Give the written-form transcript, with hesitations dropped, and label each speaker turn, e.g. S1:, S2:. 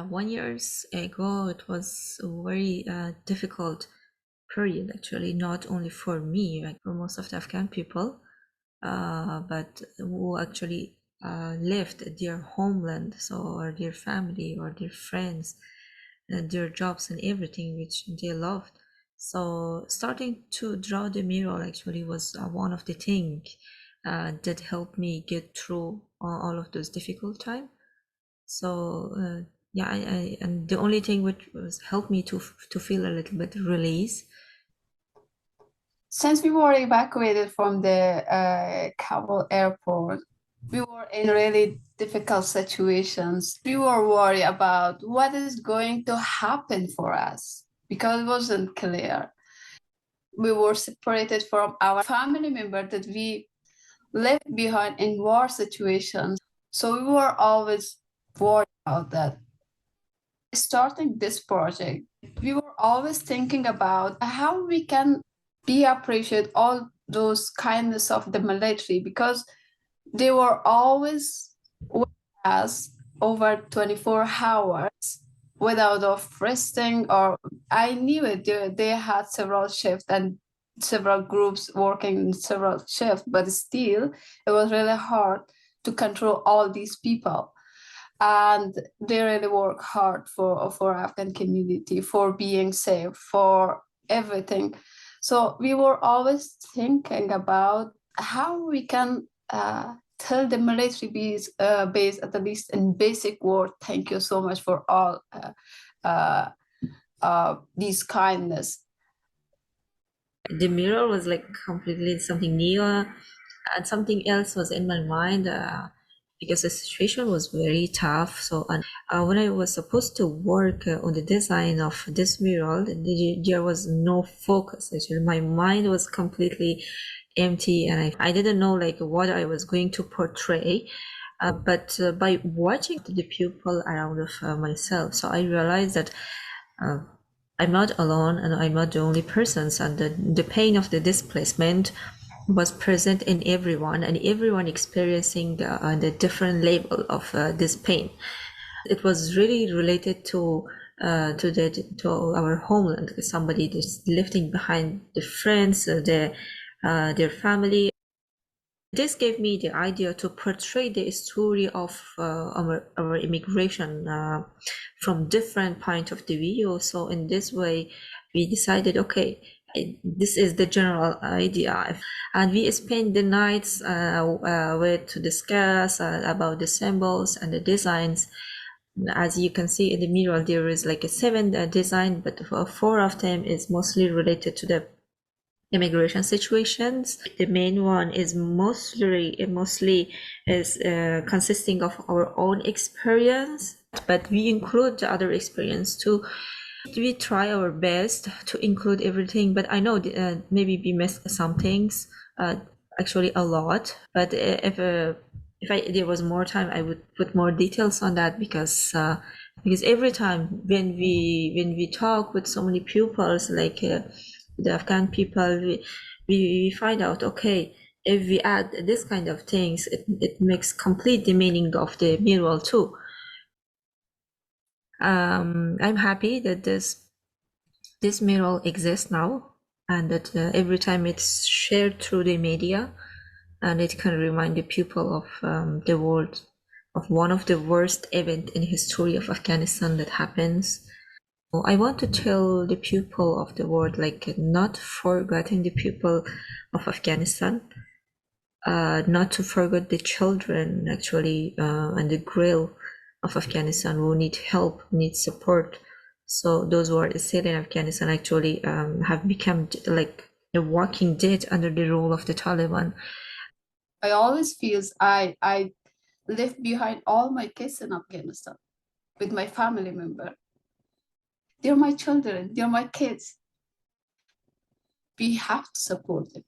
S1: 1 years ago, it was a very difficult period, actually, not only for me, like for most of the Afghan people, but who actually left their homeland, so or their family or their friends, their jobs and everything which they loved. So starting to draw the mural actually was one of the things that helped me get through all of those difficult times. So yeah, and the only thing which was helped me to feel a little bit release.
S2: Since we were evacuated from the Kabul airport, we were in really difficult situations. We were worried about what is going to happen for us because it wasn't clear. We were separated from our family member that we left behind in war situations. So we were always worried about that. Starting this project, we were always thinking about how we can be appreciate all those kindness of the military because they were always with us over 24 hours without of resting. Or I knew it, they had several shifts and several groups working in several shifts, but still it was really hard to control all these people. And they really work hard for Afghan community, for being safe, for everything. So we were always thinking about how we can tell the military base at least in basic word, thank you so much for all these kindness.
S1: The mural was like completely something new, and something else was in my mind because the situation was very tough. So, and when I was supposed to work on the design of this mural, there was no focus. Actually, my mind was completely empty, and I didn't know like what I was going to portray. But by watching the people around of myself, so I realized that I'm not alone and I'm not the only person. And the pain of the displacement was present in everyone, and everyone experiencing the different level of this pain. It was really related to our homeland. Somebody is lifting behind the friends, their family. This gave me the idea to portray the story of our immigration from different point of the view. So in this way, we decided, okay, this is the general idea, and we spent the nights with to discuss about the symbols and the designs. As you can see in the mural, there is like a 7 design, but 4 of them is mostly related to the immigration situations. The main one is mostly is consisting of our own experience, but we include the other experience too. We try our best to include everything, but I know maybe we missed some things, actually a lot. But if there was more time, I would put more details on that because every time when we talk with so many pupils, like the Afghan people, we find out, okay, if we add this kind of things, it makes complete the meaning of the mural too. I'm happy that this mural exists now, and that every time it's shared through the media, and it can remind the people of the world of one of the worst events in history of Afghanistan that happens. I want to tell the people of the world, like, not forgetting the people of Afghanistan, not to forget the children actually, and the girl of Afghanistan who need help, need support. So those who are still in Afghanistan actually have become like a walking dead under the rule of the Taliban.
S2: I always feels I left behind all my kids in Afghanistan with my family member. They're my children, they're my kids. We have to support them.